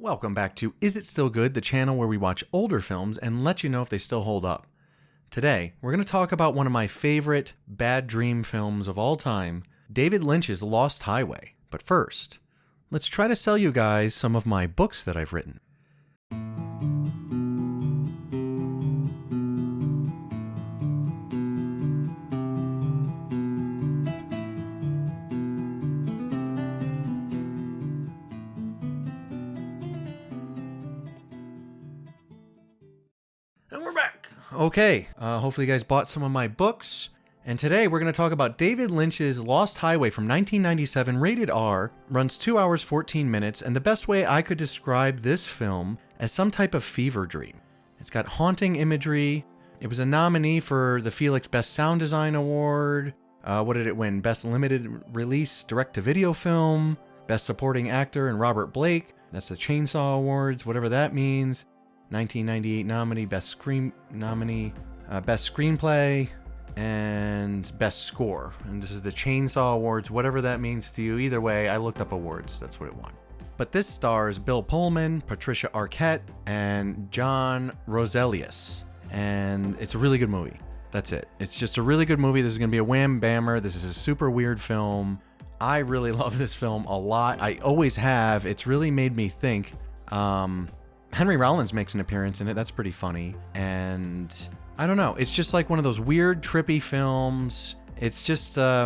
Welcome back to Is It Still Good, the channel where we watch older films and let you know if they still hold up. Today, we're going to talk about one of my favorite bad dream films of all time, David Lynch's Lost Highway. But first, let's try to sell you guys some of my books that I've written. And we're back! Okay, hopefully you guys bought some of my books. And today we're going to talk about David Lynch's Lost Highway from 1997, rated R, runs 2 hours 14 minutes, and the best way I could describe this film as some type of fever dream. It's got haunting imagery. It was a nominee for the Felix Best Sound Design Award. What did it win? Best Limited Release Direct-to-Video Film, Best Supporting Actor, and Robert Blake. That's the Chainsaw Awards, whatever that means. 1998 nominee, Best Screenplay, and Best Score. And this is the Chainsaw Awards, whatever that means to you. Either way, I looked up awards. That's what it won. But this stars Bill Pullman, Patricia Arquette, and John Roselius. And it's a really good movie. That's it. It's just a really good movie. This is going to be a wham-bammer. This is a super weird film. I really love this film a lot. I always have. It's really made me think. Henry Rollins makes an appearance in it. That's pretty funny. And I don't know. It's just like one of those weird, trippy films. It's just, I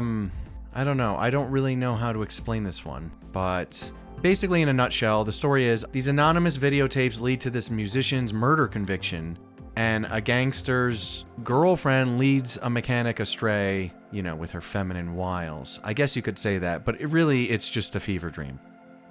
don't know. I don't really know how to explain this one. But basically, in a nutshell, the story is these anonymous videotapes lead to this musician's murder conviction. And a gangster's girlfriend leads a mechanic astray, with her feminine wiles. I guess you could say that. But it's just a fever dream.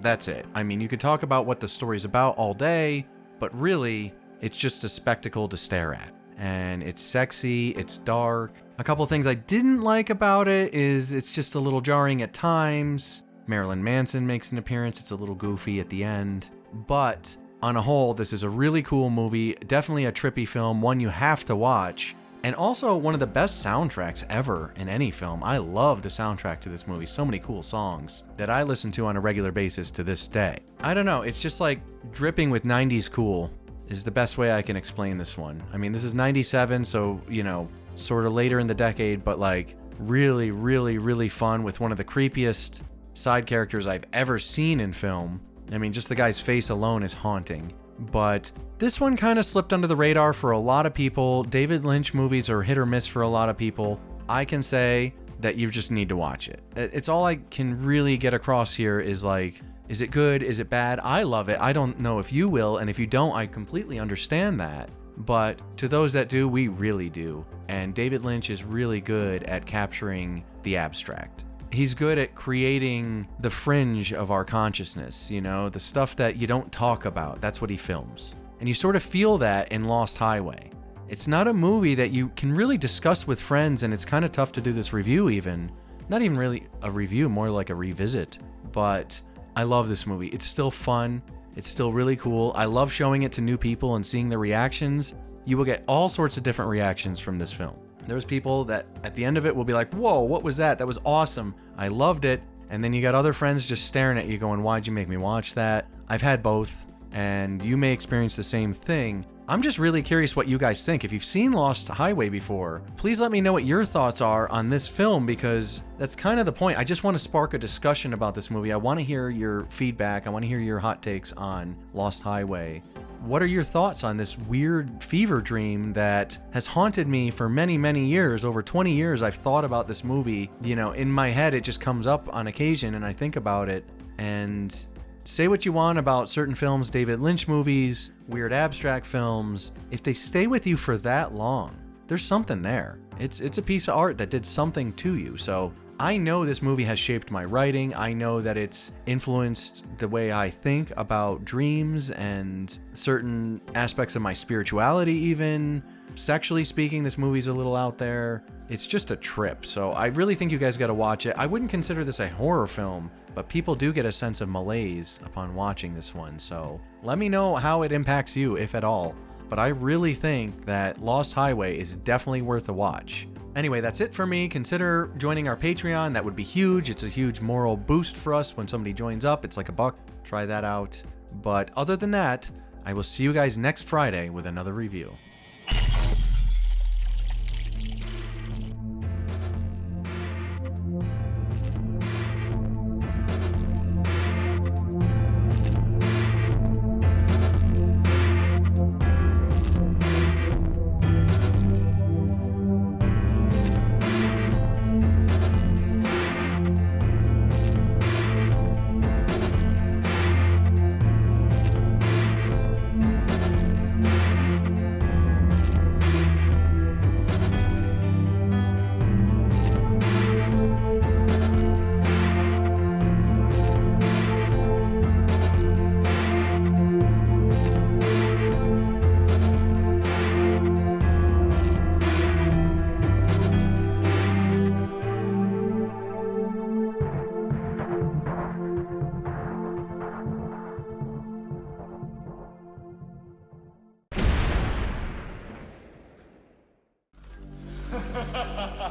That's it. I mean, you could talk about what the story's about all day, but really, it's just a spectacle to stare at. And it's sexy, it's dark. A couple things I didn't like about it is it's just a little jarring at times. Marilyn Manson makes an appearance, it's a little goofy at the end. But on a whole, this is a really cool movie, definitely a trippy film, one you have to watch. And also one of the best soundtracks ever in any film. I love the soundtrack to this movie. So many cool songs that I listen to on a regular basis to this day. I don't know, it's just like dripping with 90s cool is the best way I can explain this one. I mean, this is 97, so, sort of later in the decade, but like really, really, really fun with one of the creepiest side characters I've ever seen in film. I mean, just the guy's face alone is haunting. But this one kind of slipped under the radar for a lot of people. David Lynch movies are hit or miss for a lot of people. I can say that you just need to watch it. It's all I can really get across here is like, is it good? Is it bad? I love it. I don't know if you will, and if you don't, I completely understand that. But to those that do, we really do. And David Lynch is really good at capturing the abstract. He's good at creating the fringe of our consciousness, the stuff that you don't talk about. That's what he films. And you sort of feel that in Lost Highway. It's not a movie that you can really discuss with friends, and it's kind of tough to do this review even. Not even really a review, more like a revisit. But I love this movie. It's still fun. It's still really cool. I love showing it to new people and seeing the reactions. You will get all sorts of different reactions from this film. There's people that at the end of it will be like, whoa, what was that? That was awesome. I loved it. And then you got other friends just staring at you going, why'd you make me watch that? I've had both, and you may experience the same thing. I'm just really curious what you guys think. If you've seen Lost Highway before, please let me know what your thoughts are on this film, because that's kind of the point. I just want to spark a discussion about this movie. I want to hear your feedback. I want to hear your hot takes on Lost Highway. What are your thoughts on this weird fever dream that has haunted me for many, many years? Over 20 years, I've thought about this movie. In my head, it just comes up on occasion, and I think about it. And say what you want about certain films, David Lynch movies, weird abstract films. If they stay with you for that long, there's something there. It's a piece of art that did something to you. So I know this movie has shaped my writing. I know that it's influenced the way I think about dreams and certain aspects of my spirituality even. Sexually speaking, this movie's a little out there. It's just a trip, so I really think you guys gotta watch it. I wouldn't consider this a horror film, but people do get a sense of malaise upon watching this one, so let me know how it impacts you, if at all. But I really think that Lost Highway is definitely worth a watch. Anyway, that's it for me. Consider joining our Patreon. That would be huge. It's a huge moral boost for us when somebody joins up. It's like $1. Try that out. But other than that, I will see you guys next Friday with another review. Ha ha ha ha!